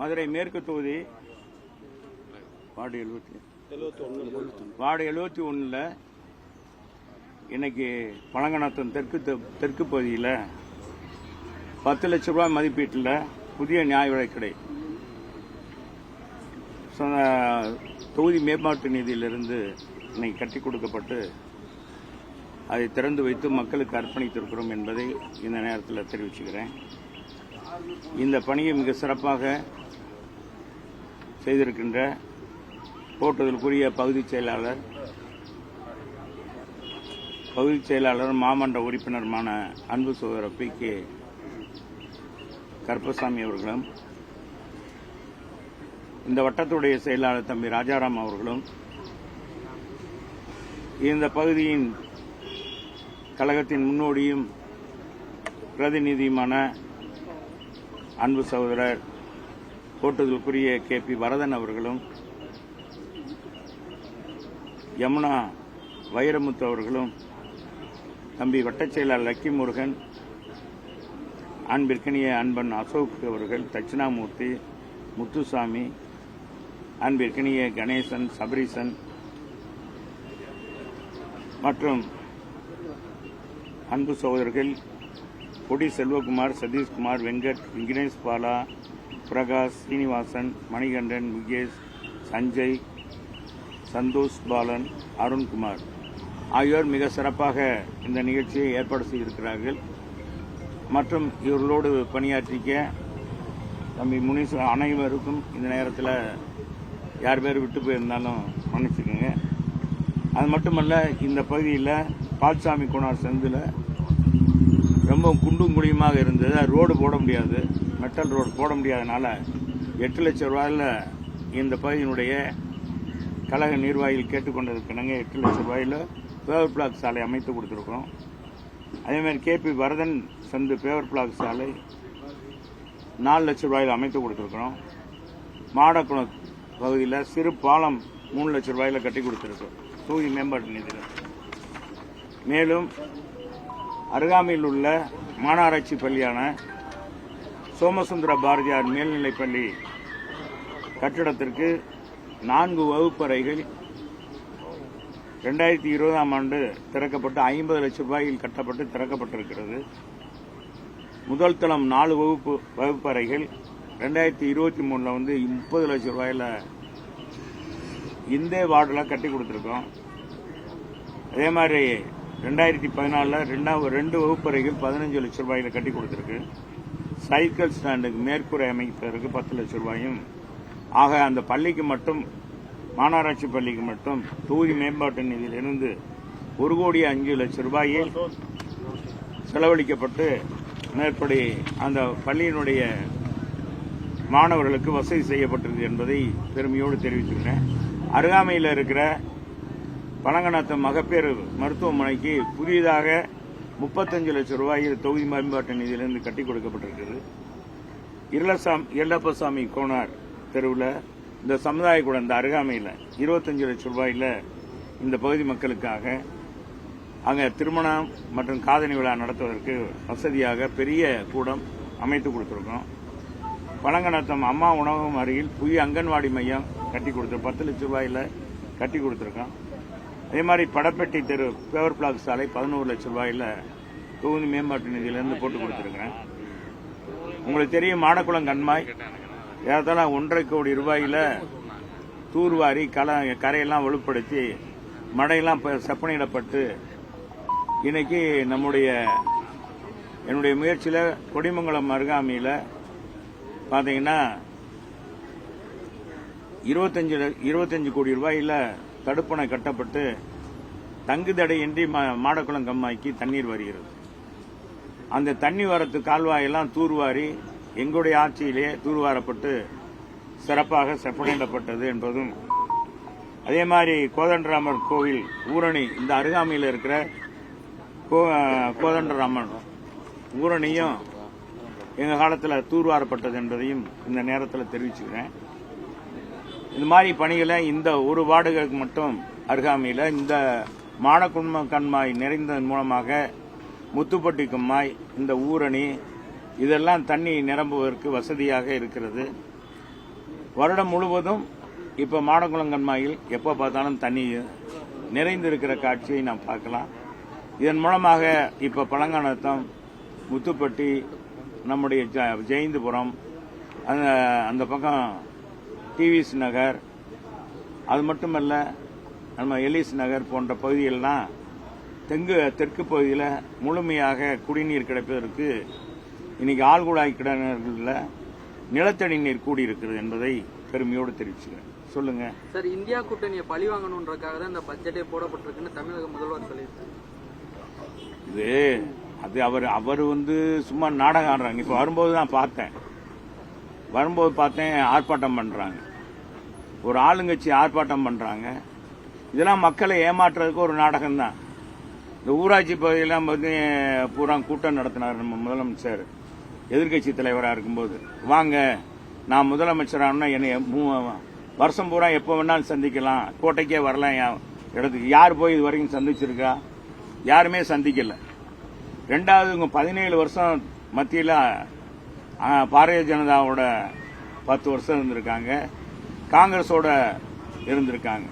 மதுரை மேற்கு தொகுதி வார்டு 71 இன்னைக்கு பழங்கநாத்தம் தெற்கு பகுதியில் 10 லட்சம் ரூபாய் மதிப்பீட்டில் புதிய நியாய விலைக் கடை தொகுதி மேம்பாட்டு நிதியிலிருந்து இன்னைக்கு கட்டிக் கொடுக்கப்பட்டு அதை திறந்து வைத்து மக்களுக்கு அர்ப்பணித்திருக்கிறோம் என்பதை இந்த நேரத்தில் தெரிவிச்சுக்கிறேன். இந்த பணியை மிக சிறப்பாக செய்திருக்கின்ற போற்றுதலுக்குரிய பகுதிச் செயலாளர் மாமன்ற உறுப்பினருமான அன்பு சகோதரர் பி கே கருப்பசாமி அவர்களும், இந்த வட்டத்துடைய செயலாளர் தம்பி ராஜாராம் அவர்களும், இந்த பகுதியின் கழகத்தின் முன்னோடியும் பிரதிநிதியுமான அன்பு சகோதரர் போற்றுதலுக்குரிய KP வரதன் அவர்களும், யமுனா வைரமுத்து அவர்களும், தம்பி வட்டச் செயலாளர் லக்கி முருகன், அன்பிற்கினிய அன்பன் அசோக் அவர்கள், தட்சிணாமூர்த்தி, முத்துசாமி, அன்பிற்கினிய கணேசன், சபரீசன் மற்றும் அன்பு சகோதரர்கள் பொடி செல்வகுமார், சதீஷ்குமார், வெங்கட், விக்னேஷ் பாலா, பிரகாஷ், சீனிவாசன், மணிகண்டன், முகேஷ், சஞ்சய், சந்தோஷ் பாலன், அருண்குமார் ஆகியோர் மிக சிறப்பாக இந்த நிகழ்ச்சியை ஏற்பாடு செய்திருக்கிறார்கள். மற்றும் இவர்களோடு பணியாற்றிக்க தம்பி முனிஸ் அனைவருக்கும் இந்த நேரத்தில் யார் பேர் விட்டு போயிருந்தாலும் மன்னிச்சுக்கோங்க. அது மட்டுமல்ல, இந்த பகுதியில் பால்சாமி கோனார் செந்தில் ரொம்ப குண்டும் குழியுமாக இருந்தது. ரோடு போட முடியாது, மெட்டல் ரோடு போட முடியாதனால 8 லட்சம் ரூபாயில் இந்த பகுதியினுடைய கழக நிர்வாகிகள் கேட்டுக்கொண்டதுக்கிணங்க 8 லட்சம் ரூபாயில் பேவர் பிளாக் சாலை அமைத்து கொடுத்துருக்கோம். அதேமாதிரி KP வரதன் சந்து பேவர் பிளாக் சாலை 4 லட்சம் ரூபாயில் அமைத்து கொடுத்துருக்கிறோம். மாடக்குளம் பகுதியில் சிறு பாலம் 3 லட்சம் ரூபாயில் கட்டி கொடுத்துருக்கோம் தொகுதி மேம்பாட்டு நிதியில். மேலும் அருகாமையில் உள்ள மாநகராட்சி பள்ளியான சோமசுந்தர பாரதியார் மேல்நிலைப்பள்ளி கட்டிடத்திற்கு 4 வகுப்பறைகள் 2020ஆம் ஆண்டு திறக்கப்பட்டு 50 லட்சம் ரூபாயில் கட்டப்பட்டு திறக்கப்பட்டிருக்கிறது. முதல் தளம் 4 வகுப்பறைகள் 2023 வந்து 30 லட்சம் ரூபாயில் இந்த வார்டில் கட்டி கொடுத்துருக்கோம். அதே மாதிரி 2014 2 வகுப்பறைகள் 15 லட்சம் ரூபாயில் கட்டி கொடுத்துருக்கு. சைக்கிள் ஸ்டாண்டுக்கு மேற்கூரை அமைப்பதற்கு 10 லட்சம் ரூபாயும் ஆக அந்த பள்ளிக்கு மட்டும், மாநகராட்சி பள்ளிக்கு மட்டும் தொகுதி மேம்பாட்டு நிதியிலிருந்து 1,05 லட்சம் ரூபாயில் செலவழிக்கப்பட்டு மேற்படி அந்த பள்ளியினுடைய மாணவர்களுக்கு வசதி செய்யப்பட்டிருக்கு என்பதை பெருமையோடு தெரிவித்துக்கிறேன். அருகாமையில் இருக்கிற பழங்கநாத்தம் மகப்பேறு மருத்துவமனைக்கு புதிதாக 35 லட்சம் ரூபாயில் தொகுதி மேம்பாட்டு நிதியிலிருந்து கட்டி கொடுக்கப்பட்டிருக்கிறது. எல்லப்பசாமி கோனார் தெருவில் இந்த சமுதாய கூடம் இந்த அருகாமையில் 25 லட்சம் ரூபாயில் இந்த பகுதி மக்களுக்காக அங்கே திருமணம் மற்றும் காதணி விழா நடத்துவதற்கு வசதியாக பெரிய கூடம் அமைத்து கொடுத்துருக்கோம். பழங்கநாத்தம் அம்மா உணவகம் அருகில் புதிய அங்கன்வாடி மையம் கட்டி கொடுத்துருக்கோம். 10 லட்சம் ரூபாயில் கட்டி கொடுத்துருக்கோம். அதே மாதிரி படப்பட்டி தெரு பேவர் பிளாக் சாலை 11 லட்சம் ரூபாயில் தொகுதி மேம்பாட்டு நிதியிலிருந்து போட்டு கொடுத்துருக்கிறேன். உங்களுக்கு தெரியும், மாடக்குளம் கண்மாய் ஏறத்தாழ 1.5 கோடி ரூபாயில் தூர்வாரி கரையெல்லாம் வலுப்படுத்தி மழையெல்லாம் செப்பனிடப்பட்டு இன்னைக்கு என்னுடைய முயற்சியில் கொடிமங்கலம் அருகாமையில் பார்த்தீங்கன்னா 25 கோடி ரூபாயில் தடுப்பணை கட்டப்பட்டு தங்குதடையின்றி மாடக்குளம் கம்மாய்க்கு தண்ணீர் வருகிறது. அந்த தண்ணி வரத்து கால்வாயெல்லாம் தூர்வாரி எங்களுடைய ஆட்சியிலே தூர்வாரப்பட்டு சிறப்பாக செப்பனிடப்பட்டது என்பதும், அதே மாதிரி கோதண்டராமர் கோவில் ஊரணி இந்த அருகாமையில் இருக்கிற கோதண்டராமன் ஊரணியும் எங்கள் காலத்தில் தூர்வாரப்பட்டது என்பதையும் இந்த நேரத்தில் தெரிவிச்சுக்கிறேன். இந்த மாதிரி பணிகளை இந்த ஒரு வார்டுகளுக்கு மட்டும் அருகாமையில் இந்த மாடக்குளம் கண்மாய் நிறைந்ததன் மூலமாக முத்துப்பட்டி கம்மாய், இந்த ஊரணி இதெல்லாம் தண்ணி நிரம்புவதற்கு வசதியாக இருக்கிறது. வருடம் முழுவதும் இப்போ மாடக்குளங்கண்மாயில் எப்போ பார்த்தாலும் தண்ணி நிறைந்திருக்கிற காட்சியை நாம் பார்க்கலாம். இதன் மூலமாக இப்போ பழங்கானத்தம், முத்துப்பட்டி, நம்முடைய ஜெயந்திபுரம், அந்த பக்கம் டிவிஎஸ் நகர், அது மட்டுமல்ல நம்ம எலிஸ் நகர் போன்ற பகுதிகளெலாம் தெற்கு பகுதியில் முழுமையாக குடிநீர் கிடைப்பதற்கு இன்னைக்கு ஆழ்குழாய் கிணறுகளில் நிலத்தடி நீர் கூடியிருக்கிறது என்பதை பெருமையோடு தெரிவிச்சுக்கிறேன். சொல்லுங்க சார். இந்தியா கூட்டணியை பழி வாங்கணுன்றக்காக தான் இந்த பட்ஜெட்டே போடப்பட்டிருக்குன்னு தமிழக முதல்வர் சொல்லியிருக்காரு. அது அவர் சும்மா நாடகம் ஆடுறாங்க. இப்போ வரும்போது நான் பார்த்தேன் ஆர்ப்பாட்டம் பண்றாங்க, ஒரு ஆளுங்கட்சி ஆர்ப்பாட்டம் பண்றாங்க. இதெல்லாம் மக்களை ஏமாற்றுறதுக்கு ஒரு நாடகம் தான். இந்த ஊராட்சி பகுதியெல்லாம் பூரா கூட்டம் நடத்தினார் நம்ம முதலமைச்சர் எதிர்கட்சி தலைவராக இருக்கும்போது. வாங்க, நான் முதலமைச்சரானா என்னை வருஷம் பூரா எப்போ வேணாலும் சந்திக்கலாம், கோட்டைக்கே வரலாம் இடத்துக்கு. யார் போய் இது வரைக்கும் சந்திச்சிருக்கா? யாருமே சந்திக்கல. ரெண்டாவது, இவங்க 17 வருஷம் மத்தியில் பாரதிய ஜனதாவோட 10 வருஷம் இருந்திருக்காங்க, காங்கிரஸோட இருந்திருக்காங்க.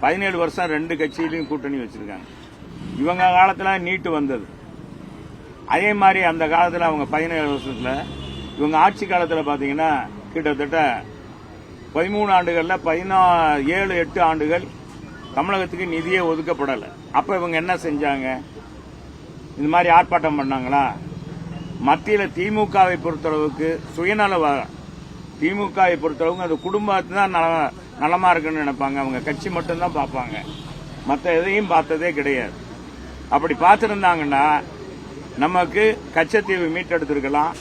17 வருஷம் 2 கட்சியிலையும் கூட்டணி வச்சிருக்காங்க. இவங்க காலத்தில் நீட்டு வந்தது. அதே மாதிரி அந்த காலத்தில் அவங்க 17 வருஷத்துல, இவங்க ஆட்சி காலத்தில் பார்த்தீங்கன்னா கிட்டத்தட்ட 13 ஆண்டுகளில் 7-8 ஆண்டுகள் தமிழகத்துக்கு நிதியே ஒதுக்கப்படலை. அப்போ இவங்க என்ன செஞ்சாங்க? இந்த மாதிரி ஆர்ப்பாட்டம் பண்ணாங்களா? மத்தியில் திமுகவை பொறுத்தளவுக்கு திமுகவை பொறுத்தளவுக்கு அந்த குடும்பத்தை தான் நலமா இருக்குன்னு நினைப்பாங்க. அவங்க கட்சி மட்டும்தான் பார்ப்பாங்க, மற்ற எதையும் பார்த்ததே கிடையாது. அப்படி பார்த்திருந்தாங்கன்னா நமக்கு கச்சத்தீவு மீட்டெடுத்திருக்கலாம்,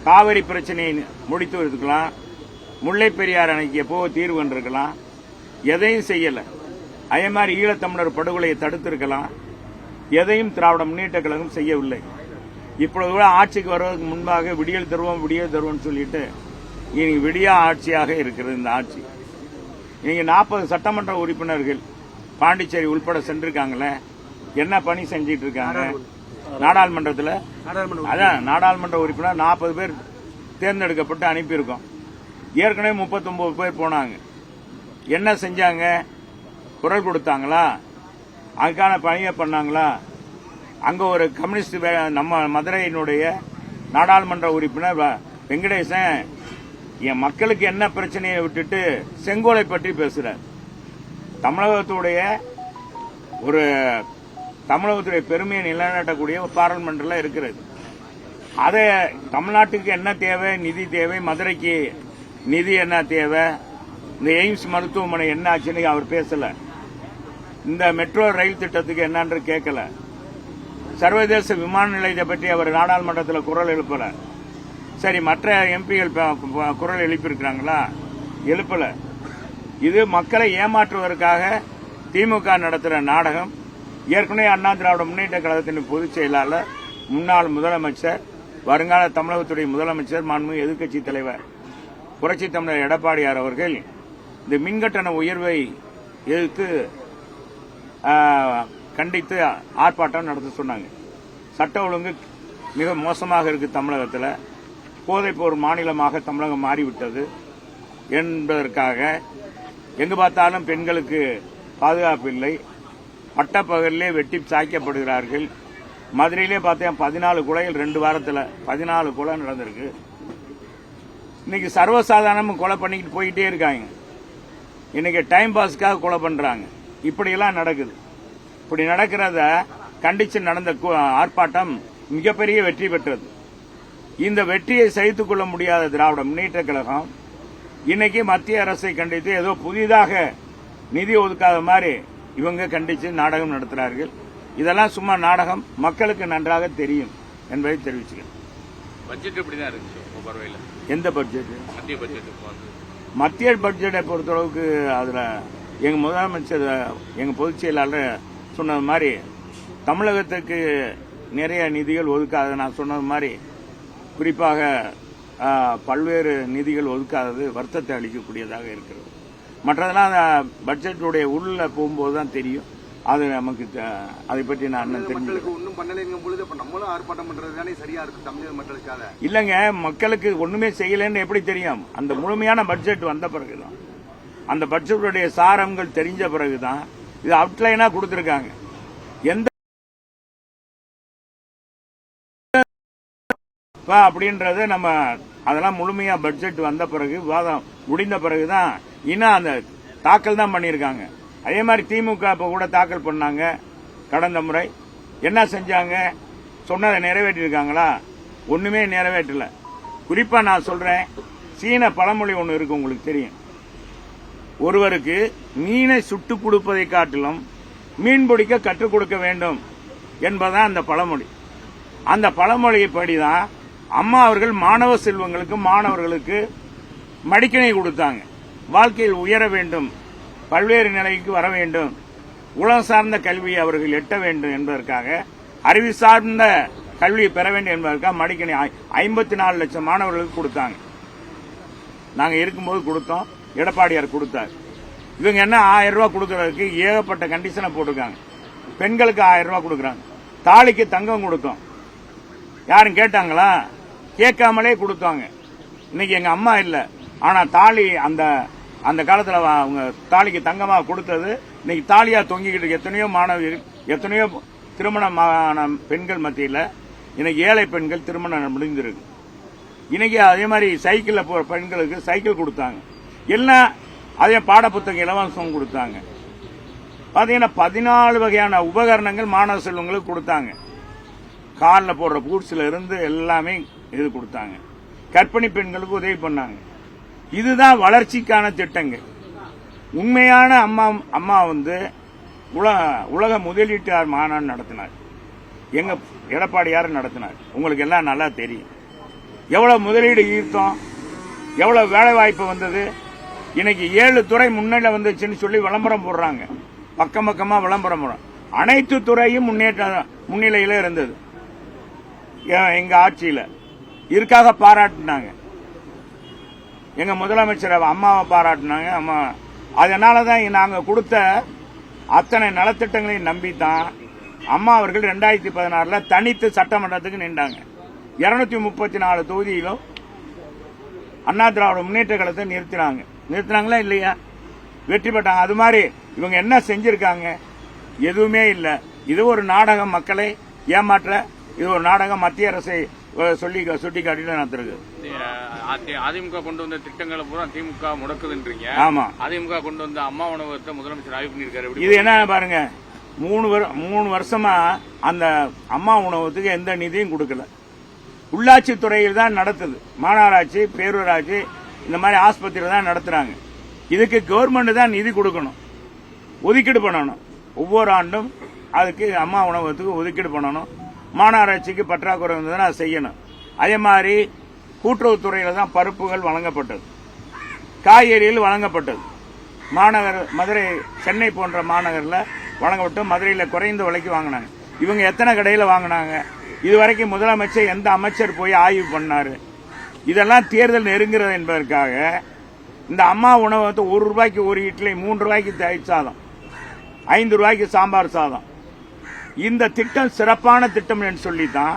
காவிரி பிரச்சனையை முடித்து வைத்துக்கலாம், முல்லை பெரியார் அணைக்கு எப்போ தீர்வு கண்டிருக்கலாம். எதையும் செய்யல. அதே மாதிரி ஈழத்தமிழர் படுகொலையை தடுத்திருக்கலாம். எதையும் திராவிட முன்னேற்ற கழகம் செய்யவில்லை. இப்பொழுது கூட ஆட்சிக்கு வருவதற்கு முன்பாக விடியல் தருவோம் சொல்லிட்டு இன்னைக்கு விடியா ஆட்சியாக இருக்கிறது இந்த ஆட்சி. நீங்க 40 சட்டமன்ற உறுப்பினர்கள் பாண்டிச்சேரி உள்பட சென்றிருக்காங்களே, என்ன பணி செஞ்சிட்டு இருக்காங்க? நாடாளுமன்றத்தில் அதான் நாடாளுமன்ற உறுப்பினர் 40 பேர் தேர்ந்தெடுக்கப்பட்டு அனுப்பியிருக்கோம். ஏற்கனவே 39 பேர் போனாங்க. என்ன செஞ்சாங்க? குரல் கொடுத்தாங்களா? அதுக்கான பணியை பண்ணாங்களா? அங்க ஒரு கம்யூனிஸ்ட் நம்ம மதுரையினுடைய நாடாளுமன்ற உறுப்பினர் வெங்கடேசன் என் மக்களுக்கு என்ன பிரச்சனையை விட்டுட்டு செங்கோலை பற்றி பேசுறார். தமிழகத்துடைய பெருமையை நிலைநாட்டக்கூடிய பார்லிமெண்ட்ல இருக்கிறது. அதை தமிழ்நாட்டுக்கு என்ன தேவை? நிதி தேவை. மதுரைக்கு நிதி என்ன தேவை? இந்த எய்ம்ஸ் மருத்துவமனை என்ன ஆச்சுன்னு அவர் பேசல. இந்த மெட்ரோ ரயில் திட்டத்துக்கு என்னன்னு கேட்கல. சர்வதேச விமான நிலையத்தை பற்றி அவர் நாடாளுமன்றத்தில் குரல் எழுப்பல. சரி, மற்ற எம்பிகள் குரல் எழுப்பியிருக்கிறாங்களா? எழுப்பல. இது மக்களை ஏமாற்றுவதற்காக திமுக நடத்துகிற நாடகம். ஏற்கனவே அண்ணா திராவிட முன்னேற்ற கழகத்தின் பொதுச் செயலாளர், முன்னாள் முதலமைச்சர், வருங்கால தமிழகத்துடைய முதலமைச்சர், மாண்புமிகு எதிர்க்கட்சி தலைவர் புரட்சி தமிழர் எடப்பாடியார் அவர்கள் இந்த மின்கட்டண உயர்வை எதிர்த்து கண்டித்து ஆர்ப்பாட்டம் நடத்த சொன்னாங்க. சட்ட ஒழுங்கு மிக மோசமாக இருக்கு தமிழகத்தில், போதைப்போர் மாநிலமாக தமிழகம் மாறிவிட்டது என்பதற்காக எங்கு பார்த்தாலும் பெண்களுக்கு பாதுகாப்பு இல்லை, பட்டப்பகலிலே வெட்டி சாய்க்கப்படுகிறார்கள். மதுரையிலே பார்த்தேன் 14 கொலைகள் 2 வாரத்தில் 14 கொலை நடந்திருக்கு. இன்னைக்கு சர்வசாதாரணம் கொலை பண்ணிக்கிட்டு போயிட்டே இருக்காங்க. இன்னைக்கு டைம் பாஸ்க்காக கொலை பண்றாங்க. இப்படியெல்லாம் நடக்குது. இப்படி நடக்கிறத கண்டிச்சு நடந்த ஆர்ப்பாட்டம் மிகப்பெரிய வெற்றி பெற்றது. இந்த வெற்றியை சகித்துக் கொள்ள முடியாத திராவிட முன்னேற்ற கழகம் இன்னைக்கு மத்திய அரசை கண்டித்து ஏதோ புதிதாக நிதி ஒதுக்காத மாதிரி இவங்க கண்டிச்சு நாடகம் நடத்துகிறார்கள். இதெல்லாம் சும்மா நாடகம், மக்களுக்கு நன்றாக தெரியும் என்பதை தெரிவிச்சுக்கிறேன். பட்ஜெட் எப்படிதான் இருக்கு? எந்த பட்ஜெட்? மத்திய பட்ஜெட். மத்திய பட்ஜெட்டை பொறுத்தளவுக்கு அதுல எங்க முதலமைச்சர், எங்க பொதுச் செயலாளர் சொன்னது மாதிரி தமிழகத்துக்கு நிறைய நிதிகள் ஒதுக்காத, நான் சொன்னது மாதிரி குறிப்பாக பல்வேறு நிதிகள் ஒதுக்காதது வருத்தத்தை அளிக்கக்கூடியதாக இருக்கிறது. மற்றதெல்லாம் பட்ஜெட்டுடைய உள்ள போகும்போது தான் தெரியும். அது நமக்கு அதை பற்றி நான் தெரிஞ்சுக்கிறேன். ஒன்றும் பண்ணலைங்கும் பொழுது அப்ப நம்மளும் ஆர்ப்பாட்டம் பண்றது தானே சரியா இருக்கு தமிழக மக்களுக்காக? இல்லைங்க, மக்களுக்கு ஒண்ணுமே செய்யலன்னு எப்படி தெரியும்? அந்த முழுமையான பட்ஜெட் வந்த பிறகுதான், அந்த பட்ஜெட்டுடைய சாரங்கள் தெரிஞ்ச பிறகுதான் இது அவுட்லைனா கொடுத்திருக்காங்க. எந்த அப்படின்றத நம்ம அதெல்லாம் முழுமையா பட்ஜெட் வந்த பிறகு விவாதம் முடிந்த பிறகுதான் இன்னும் அந்த தாக்கல் தான் பண்ணியிருக்காங்க. அதே மாதிரி திமுக இப்ப கூட தாக்கல் பண்ணாங்க. கடந்த முறை என்ன செஞ்சாங்க? சொன்னதை நிறைவேற்றிருக்காங்களா? ஒண்ணுமே நிறைவேற்றல. குறிப்பா நான் சொல்றேன், சீன பழமொழி ஒன்று இருக்கு, உங்களுக்கு தெரியும். ஒருவருக்கு மீனை சுட்டுக் கொடுப்பதை காட்டிலும் மீன் பிடிக்க கற்றுக் கொடுக்க வேண்டும் என்பதுதான் அந்த பழமொழி. அந்த பழமொழிப்படிதான் அம்மா அவர்கள் மாணவ செல்வங்களுக்கு, மாணவர்களுக்கு மடிக்கணி கொடுத்தாங்க. வாழ்க்கையில் உயர வேண்டும், பல்வேறு நிலைக்கு வர வேண்டும், உலகம் சார்ந்த கல்வியை அவர்கள் எட்ட வேண்டும் என்பதற்காக, அறிவு சார்ந்த கல்வியை பெற வேண்டும் என்பதற்காக மடிக்கணி 54 லட்சம் மாணவர்களுக்கு கொடுத்தாங்க. நாங்க இருக்கும்போது கொடுத்தோம், எடப்பாடியார் கொடுத்தார். இவங்க என்ன 1000 ரூபாய் கொடுக்கறதுக்கு ஏகப்பட்ட கண்டிஷனை போட்டிருக்காங்க. பெண்களுக்கு 1000 ரூபாய் கொடுக்கறாங்க. தாலிக்கு தங்கம் கொடுத்தோம். யாரும் கேட்டாங்களா? கேட்காமலே கொடுத்தாங்க. இன்னைக்கு எங்க அம்மா இல்ல, ஆனா தாலி அந்த காலத்துல அவங்க தாலிக்கு தங்கமா கொடுத்தது இன்னைக்கு தாலியா தொங்கிக்கிட்டு எத்தனையோ மாணவியர், எத்தனையோ திருமணமான பெண்கள் மத்தியில இன்னைக்கு ஏழை பெண்கள் திருமணம் முடிஞ்சிருக்கு. இன்னைக்கு அதே மாதிரி சைக்கிள்ல போற பெண்களுக்கு சைக்கிள் கொடுத்தாங்க. எல்லாம் அதே பாடப்புத்தகம் இலவசம் கொடுத்தாங்க. பாத்தீங்கன்னா 14 வகையான உபகரணங்கள் மாணவ செல்வங்களுக்கு கொடுத்தாங்க. காலில் போடுற பூட்ஸ்ல இருந்து எல்லாமே இது கொடுத்தாங்க. கர்ப்பிணி பெண்களுக்கு உதவி பண்ணாங்க. இதுதான் வளர்ச்சிக்கான திட்டங்கள். உண்மையான அம்மா வந்து உலக முதலீட்டாளர் மாநாடு நடத்தினார். எங்க எடப்பாடியார் நடத்தினார். உங்களுக்கு எல்லாம் நல்லா தெரியும். எவ்வளவு முதலீடு ஈர்த்தோம், எவ்வளவு வேலை வாய்ப்பு வந்தது. இன்னைக்கு 7 துறை முன்னிலை வந்துச்சுன்னு சொல்லி விளம்பரம் போடுறாங்க. பக்கம் பக்கமா விளம்பரம் போடுறாங்க. அனைத்து துறையும் முன்னிலையில இருந்தது எங்க ஆட்சியில. இதுக்காக பாராட்டினாங்க. எங்க முதலமைச்சர் அம்மாவை பாராட்டினாங்க. அம்மா அதனாலதான் நாங்க கொடுத்த அத்தனை நலத்திட்டங்களையும் நம்பித்தான் அம்மா அவர்கள் 2016 தனித்து சட்டமன்றத்துக்கு நின்றாங்க. 234 தொகுதியிலும் அண்ணா திராவிட முன்னேற்ற கழகத்தை நிறுத்தினாங்களா இல்லையா? வெற்றி பெற்றாங்க. அது மாதிரி இவங்க என்ன செஞ்சிருக்காங்க? எதுவுமே இல்ல. இது ஒரு நாடகம், மக்களை ஏமாற்ற இது ஒரு நாடகம். மத்திய அரசை சுட்டி காட்டிட்டு நடத்துறது. அதிமுக கொண்டு வந்த திட்டங்களை பூரா திமுக முடக்குதுன்றீங்க. ஆமா, அதிமுக கொண்டு வந்த அம்மா உணவகத்தை முதலமைச்சர் ஆய்வு பண்ணிருக்காரு. இது என்ன பாருங்க, 3 வருஷமா அந்த அம்மா உணவகத்துக்கு எந்த நிதியும் கொடுக்கல. உள்ளாட்சி துறையில் தான் நடத்துது. மாநகராட்சி, பேரூராட்சி இந்த மாதிரி ஆஸ்பத்திரி தான் நடத்துறாங்க. இதுக்கு கவர்மெண்ட் தான் நிதி கொடுக்கணும், ஒதுக்கீடு பண்ணணும். ஒவ்வொரு ஆண்டும் அதுக்கு அம்மா உணவகத்துக்கு ஒதுக்கீடு பண்ணணும். மாநகராட்சிக்கு பற்றாக்குறை இருந்ததுன்னா அதை செய்யணும். அதே மாதிரி கூட்டுறவுத்துறையில தான் பருப்புகள் வழங்கப்பட்டது, காய்கறிகள் வழங்கப்பட்டது. மாநகர் மதுரை, சென்னை போன்ற மாநகரில் வழங்கப்பட்டு மதுரையில் குறைந்த விலைக்கு வாங்கினாங்க. இவங்க எத்தனை கடையில் வாங்கினாங்க? இதுவரைக்கும் முதலமைச்சர் எந்த அமைச்சர் போய் ஆய்வு பண்ணாரு? இதெல்லாம் தேர்தல் நெருங்குறது என்பதற்காக இந்த அம்மா உணவகத்தை 1 ரூபாய்க்கு ஒரு இட்லி, 3 ரூபாய்க்கு தயிர் சாதம், 5 ரூபாய்க்கு சாம்பார் சாதம். இந்த திட்டம் சிறப்பான திட்டம் என்று சொல்லித்தான்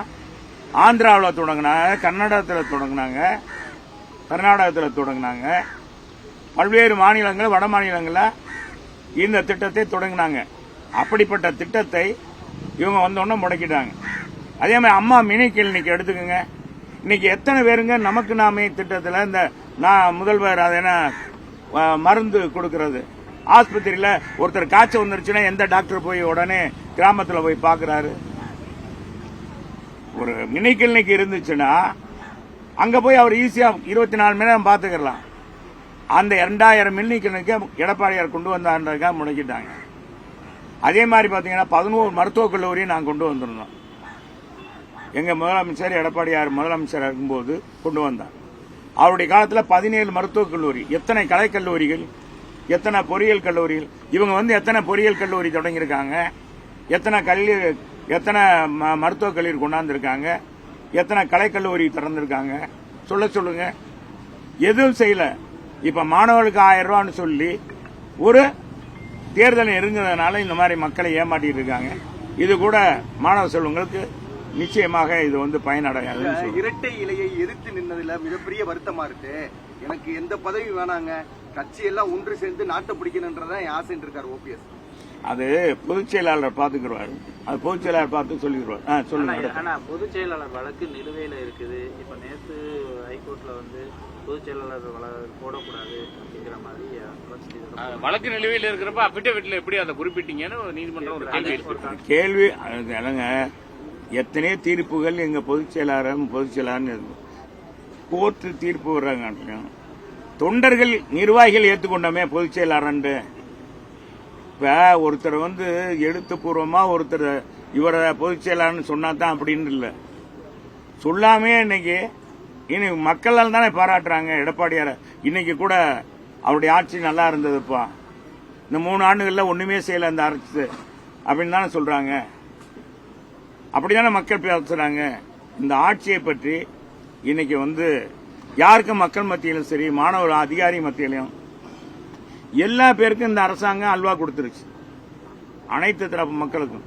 ஆந்திராவில் தொடங்கினாங்க, கர்நாடகத்தில் தொடங்கினாங்க, கர்நாடகத்தில் தொடங்கினாங்க. பல்வேறு மாநிலங்கள், வட மாநிலங்களில் இந்த திட்டத்தை தொடங்கினாங்க. அப்படிப்பட்ட திட்டத்தை இவங்க வந்தோடனே முடக்கிட்டாங்க. அதே மாதிரி அம்மா மினி கிளினிக் எடுத்துக்கோங்க. இன்னைக்கு எத்தனை பேருங்க நமக்கு நாமே திட்டத்தில் இந்த முதல்வர் அது என்ன மருந்து கொடுக்கறது, ஆஸ்பத்திரியில ஒருத்தர் காய்ச்சல் வந்துருச்சுன்னா எந்த டாக்டர் போய் உடனே கிராமத்தில் போய் பார்க்கறாரு? ஒரு மினி கிளினிக் இருந்துச்சுன்னா அங்க போய் அவர் ஈஸியா 24 மணி நேரம் பார்த்துக்கலாம். அந்த 2000 மினி கிளினிக்கை எடப்பாடியார் கொண்டு வந்தாருக்காக முடக்கிட்டாங்க. அதே மாதிரி பாத்தீங்கன்னா 11 மருத்துவக் கல்லூரியை நாங்கள் கொண்டு வந்திருந்தோம். எங்க முதலமைச்சர் எடப்பாடியார் முதலமைச்சர் இருக்கும்போது கொண்டு வந்தார். அவருடைய காலத்தில் 17 மருத்துவக் கல்லூரி, எத்தனை கலைக்கல்லூரிகள், எத்தனை பொறியியல் கல்லூரிகள். இவங்க எத்தனை பொறியியல் கல்லூரி தொடங்கியிருக்காங்க, எத்தனை மருத்துவக் கல்லூரி கொண்டாந்துருக்காங்க, எத்தனை கலைக்கல்லூரி திறந்திருக்காங்க சொல்லுங்க. எதுவும் செய்யல. இப்ப மாணவர்களுக்கு 1000 ரூபான்னு சொல்லி ஒரு தேர்தல் நெருங்குறதுனால இந்த மாதிரி மக்களை ஏமாற்றிட்டு இருக்காங்க. இது கூட மாணவ செல்வங்களுக்கு நிச்சயமாக இது வந்து பயனடையாது. இரட்டை இலையை எதிர்த்து நின்னதுல மிகப்பெரிய வருத்தமா இருக்கு. எனக்கு எந்த பதவி வேணாங்க, கட்சி எல்லாம் ஒன்று சேர்ந்து நாட்டை பிடிக்கணும்ன்றதான் என் ஆசைன்னு இருக்காரு ஓபிஎஸ். அது பொதுச் செயலாளர் பாத்துக்குருவாரு. அது பொதுச் செயலாளர் பார்த்து சொல்லிடுவார். சொல்லுங்க. ஆனா பொதுச் செயலாளர் வழக்கு நிலுவையில இருக்குது. இப்ப நேற்று ஹைகோர்ட்ல வந்து பொதுச் செயலாளர் போடக்கூடாது அப்படிங்கிற மாதிரி வழக்கு நிலுவையில் இருக்கிறப்ப அபிடவிட்ல எப்படி அதை குறிப்பிட்டீங்கன்னு நீதிமன்றம் ஒரு கேள்வி இல்லைங்க. எத்தனையோ தீர்ப்புகள் எங்க பொதுச் செயலாளர் கோர்ட்டு தீர்ப்பு வர்றாங்க. தொண்டர்கள் நிர்வாகிகள் ஏற்றுக்கொண்டோமே பொதுச் செயலாளர். இப்ப ஒருத்தர் வந்து எழுத்துப்பூர்வமா ஒருத்தர் இவரை பொதுச் செயலாளர்னு சொன்னா தான் அப்படின்னு இல்லை. சொல்லாமே இன்னைக்கு இனி மக்களால் தானே பாராட்டுறாங்க எடப்பாடியார. இன்னைக்கு கூட அவருடைய ஆட்சி நல்லா இருந்ததுப்பா, இந்த 3 ஆண்டுகள்ல ஒண்ணுமே செய்யல அந்த அரசு அப்படின்னு தானே சொல்றாங்க. அப்படித்தானே மக்கள் பேசுறாங்க. இந்த ஆட்சியை பற்றி இன்னைக்கு வந்து யாருக்கும் மக்கள் மத்தியிலும் சரி, மாணவர் அதிகாரி மத்தியிலும் எல்லா பேருக்கும் இந்த அரசாங்கம் அல்வா கொடுத்துருச்சு. அனைத்து தரப்பு மக்களுக்கும்,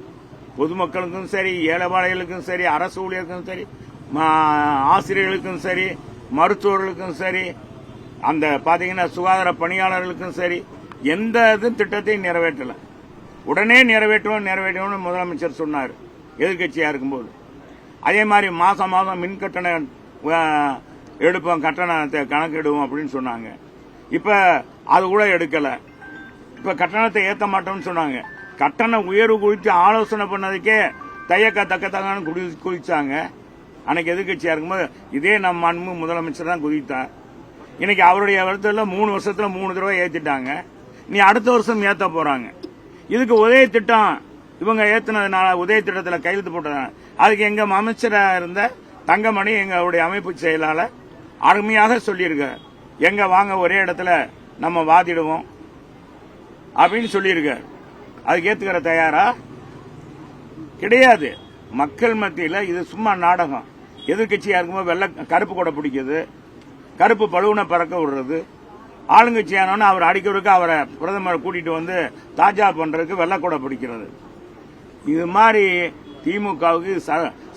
பொதுமக்களுக்கும் சரி, ஏழைபாளைகளுக்கும் சரி, அரசு ஊழியருக்கும் சரி, ஆசிரியர்களுக்கும் சரி, மருத்துவர்களுக்கும் சரி, அந்த பாத்தீங்கன்னா சுகாதார பணியாளர்களுக்கும் சரி, எந்த திட்டத்தையும் நிறைவேற்றல. உடனே நிறைவேற்றுவோம் முதலமைச்சர் சொன்னார் எதிர்கட்சியா இருக்கும்போது. அதே மாதிரி மாசம் மின் கட்டணம் எடுப்போம், கட்டணத்தை கணக்கிடுவோம் அப்படின்னு சொன்னாங்க. இப்ப அது கூட எடுக்கல. இப்ப கட்டணத்தை ஏத்த மாட்டோம்னு சொன்னாங்க. கட்டண உயர்வு குறித்து ஆலோசனை பண்ணதுக்கே தக்கன்னு குதிச்சாங்க. அன்னைக்கு எதிர்கட்சியா இருக்கும்போது இதே நம்ம அன்பு முதலமைச்சர் தான் குதித்தார். இன்னைக்கு அவருடைய வருத்தத்துல 3 வருஷத்துல 3 தடவை ஏத்திட்டாங்க. நீ அடுத்த வருஷம் ஏத்த போறாங்க. இதுக்கு உதய திட்டம் இவங்க ஏத்தினதுனால, உதய திட்டத்தில் கையெழுத்து போட்டதுனால, அதுக்கு எங்க அமைச்சராக இருந்த தங்கமணி எங்களுடைய அமைப்பு செயலாளர் அருமையாக சொல்லியிருக்கார். எங்க வாங்க ஒரே இடத்துல நம்ம வாதிடுவோம் அப்படின்னு சொல்லியிருக்கார். அதுக்கு ஏத்துக்கிற தயாரா கிடையாது. மக்கள் மத்தியில் இது சும்மா நாடகம். எதிர்கட்சியா இருக்கும்போது கருப்பு கொடை பிடிக்குது, கருப்பு பலூனை பறக்க விடுறது. ஆளுங்கட்சியானோன்னு அவர் அடிக்கிறதுக்கு அவரை பிரதமரை கூட்டிட்டு வந்து தாஜா பண்றதுக்கு வெள்ளக்கூடை பிடிக்கிறது. இது மாதிரி திமுகவுக்கு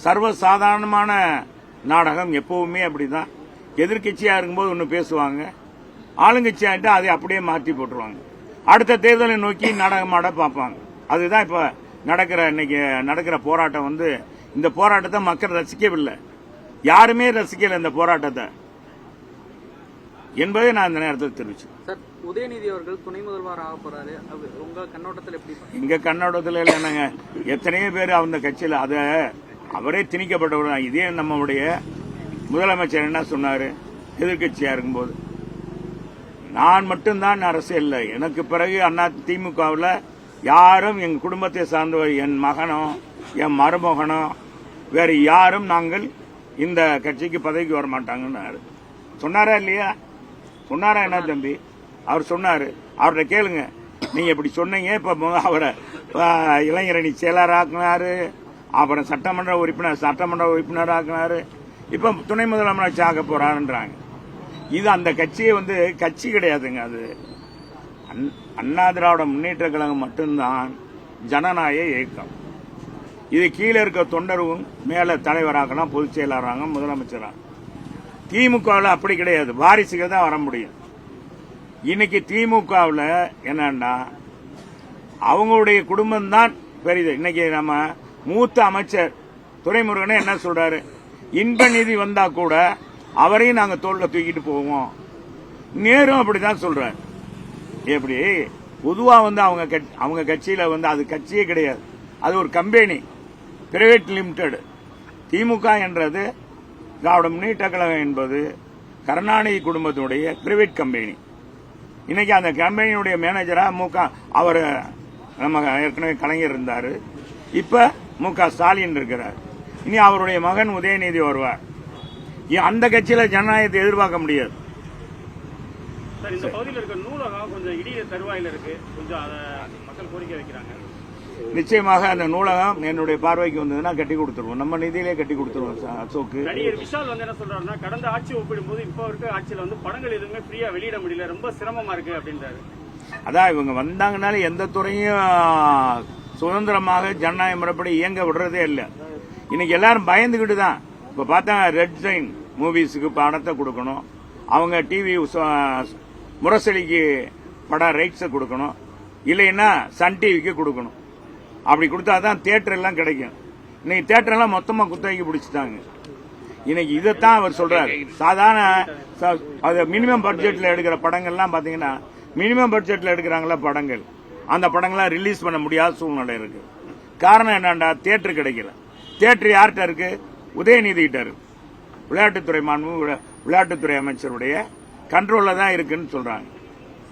சர்வசாதாரணமான நாடகம். எப்பவுமே அப்படிதான். எதிர்கட்சியா இருக்கும்போது ஒன்னு பேசுவாங்க, ஆளுங்கட்சியாட்டு அதை அப்படியே மாற்றி போட்டுருவாங்க. அடுத்த தேர்தலை நோக்கி நாடகமாட பார்ப்பாங்க. அதுதான் இப்ப இன்னைக்கு நடக்கிற போராட்டம். வந்து இந்த போராட்டத்தை மக்கள் ரசிக்கவில்லை, யாருமே ரசிக்கல இந்த போராட்டத்தை என்பதை நான் இந்த நேரத்தில் தெரிவிச்சேன். சார், உதயநிதி அவர்கள் துணை முதல்வர் ஆக போறாரு, உங்க கண்ணோட்டத்தில் எப்படி? எங்க கண்ணோட்டத்தில் என்னங்க, எத்தனையோ பேர் அந்த கட்சியில் அதை அவரே திணிக்கப்பட்டவர். இதே நம்மளுடைய முதலமைச்சர் என்ன சொன்னாரு எதிர்கட்சியா இருக்கும்போது, நான் மட்டும்தான் அரசியல், எனக்கு பிறகு அண்ணா திமுகவில் யாரும் எங்க குடும்பத்தை சார்ந்தவர், என் மகனோ என் மருமகனோ வேற யாரும் நாங்கள் இந்த கட்சிக்கு பதவிக்கு வர மாட்டாங்கன்னு சொன்னாரா இல்லையா? சொன்னாரா என்ன தம்பி? அவர் சொன்னாரு. அவர்கிட்ட கேளுங்க, நீங்க இப்படி சொன்னீங்க. இப்ப அவரை இளைஞரணி செயலராக்குனாரு, அப்புறம் சட்டமன்ற உறுப்பினர் ஆக்குனாரு, இப்ப துணை முதலமைச்சர் ஆக போறாருன்றாங்க. இது அந்த கட்சியை வந்து கட்சி கிடையாதுங்க. அது அண்ணா திராவிட முன்னேற்ற கழகம் மட்டும்தான் ஜனநாயக இயக்கம். இது கீழே இருக்க தொண்டரும் மேல தலைவராகலாம், பொதுச் செயலாளராக, முதலமைச்சராக. திமுகவில் அப்படி கிடையாது, வாரிசுகள் தான் வர முடியும். இன்னைக்கு திமுகவில் என்னன்னா அவங்களுடைய குடும்பம் தான் பெரியது. இன்னைக்கு நம்ம மூத்த அமைச்சர் துரைமுருகனே என்ன சொல்றாரு, இன்ப நிதி வந்தா கூட அவரையும் நாங்க தோல்ல தூக்கிட்டு போவோம். நேரும் அப்படிதான் சொல்றாரு. எப்படி பொதுவா வந்து அவங்க கட்சியில வந்து அது கட்சியே கிடையாது, அது ஒரு கம்பெனி, பிரைவேட் லிமிடெட். திமுக என்றது திராவிட முன்னேற்ற கழகம் என்பது கருணாநிதி குடும்பத்தினுடைய பிரைவேட் கம்பெனி. இன்னைக்கு அந்த கம்பெனியுடைய மேனேஜரா அவர் நம்ம ஏற்கனவே கலைஞர் இருந்தாரு, இப்ப மு.க. ஸ்டாலின் இருக்கிறார். இனி அவருடைய மகன் உதயநிதி வருவார். அந்த கட்சியில ஜனநாயகத்தை எதிர்பார்க்க முடியாது. இந்த பகுதியில் இருக்க நூலகம் கொஞ்சம் இடிய தருவாயில் இருக்கு, கொஞ்சம் அதை மக்கள் கோரிக்கை வைக்கிறாங்க. நிச்சயமாக அந்த நூலகம் என்னுடைய பார்வைக்கு வந்ததுன்னா கட்டி கொடுத்துருவோம், நம்ம நிதியிலே கட்டி கொடுத்துருவோம். அசோக்கு நடிகர் விஷால் வந்து என்ன சொல்றாருன்னா, கடந்த ஆட்சி ஒப்பிடும் போது இப்ப இருக்க ஆட்சியில வந்து படங்கள் எதுவுமே ஃப்ரீயா வெளியிட முடியல, ரொம்ப சிரமமா இருக்கு அப்படின்றாரு. அதான் இவங்க வந்தாங்கனால எந்த துறையும் சுதந்திரமாக ஜனநாயக முறைப்படி இயங்க விடுறதே இல்லை. இன்னைக்கு எல்லாரும் பயந்துகிட்டு தான். இப்ப பார்த்தா ரெட் சைன் மூவிஸுக்கு படத்தை கொடுக்கணும், அவங்க டிவி முரசொலிக்கு படம் ரைட்ஸை கொடுக்கணும், இல்லைன்னா சன் டிவிக்கு கொடுக்கணும். அப்படி கொடுத்தாதான் தியேட்டர் எல்லாம் கிடைக்கும். இன்னைக்கு தியேட்டர் எல்லாம் மொத்தமா குத்தகைக்கு பிடிச்சிட்டாங்க. இன்னைக்கு இதைத்தான் அவர் சொல்றாரு. சாதாரண மினிமம் பட்ஜெட்ல எடுக்கிற படங்கள்லாம் பாத்தீங்கன்னா, மினிமம் பட்ஜெட்ல எடுக்கிறாங்களா படங்கள், அந்த படங்கள்லாம் ரிலீஸ் பண்ண முடியாத சூழ்நிலை இருக்கு. காரணம் என்னண்டா, தியேட்டர் கிடைக்கல. தியேட்டர் யார்கிட்ட இருக்கு? உதயநிதி கிட்ட இருக்கு. விளையாட்டுத்துறை அமைச்சருடைய கண்ட்ரோல்ல தான் இருக்குன்னு சொல்றாங்க.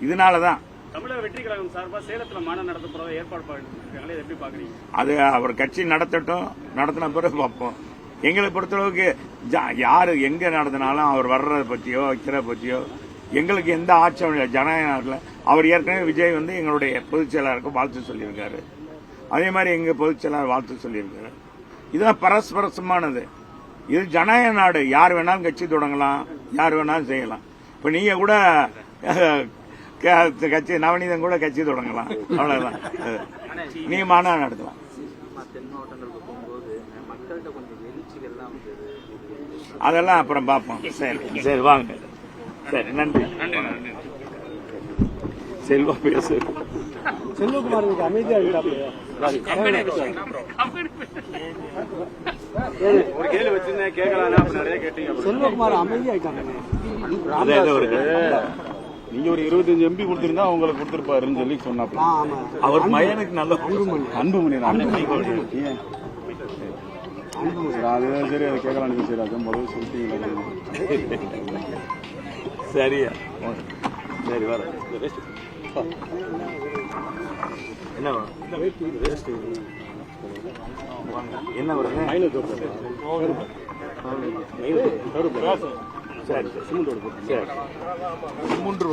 இதனாலதான் தமிழக வெற்றி கழகம் சார்பா சேலத்துல மாநாடு நடத்த போறதா ஏற்பாடு பண்ணிருக்காங்களே, எப்படி பாக்குறீங்க? அது அவர் கட்சி நடத்தட்டும், நடத்தின பிறகு பார்ப்போம். எங்களை பொறுத்தளவுக்கு யாரு எங்க நடத்தினாலும் அவர் வர்றதை பற்றியோ வைக்கிறத பற்றியோ எங்களுக்கு எந்த ஆட்சேபம் இல்லை. ஜனநாயக நாட்டில் அவர் ஏற்கனவே விஜய் வந்து எங்களுடைய பொதுச் செயலாளருக்கு வாழ்த்து சொல்லியிருக்காரு. அதே மாதிரி எங்க பொதுச் செயலாளர் வாழ்த்து சொல்லியிருக்காரு. இதுதான் பரஸ்பரசமானது. இது ஜனநாயக நாடு. யார் வேணாலும் கட்சி தொடங்கலாம், யார் வேணாலும் செய்யலாம். இப்ப நீங்க கூட கட்சி நவநீதன் கூட கட்சி தொடங்கலாம், அவ்வளவுதான். நீங்க மாநாடு நடத்தலாம். தென் மாவட்டங்களுக்கு போகும்போது மக்கள்கிட்ட கொஞ்சம் எழுச்சிகள்லாம் வந்தது, அதெல்லாம் அப்புறம் பார்ப்போம். சரி சரி, வாங்க. சரி, நன்றி. செல்வா பேசு. செல்வகுமார் அமைதியா ஒரு கேள்வி வச்சிருந்தேன், கேட்கலாம் நிறைய கேட்டீங்க. செல்வகுமார் அமைதியாயிட்டாங்க. நீங்க ஒரு 25 எம்பி கொடுத்திருந்தா உங்களுக்கு கொடுத்திருப்பாருன்னு சொல்லி சொன்னாப்ல. அவர் மயனுக்கு நல்ல அன்புமணி அதுதான் சரி, அதை கேட்கலாம். நீங்க சரி, அதான் முதல்ல சொல்லிட்டீங்களா? சரியா? சரி, வர என்ன என்ன வருது? சரி, 3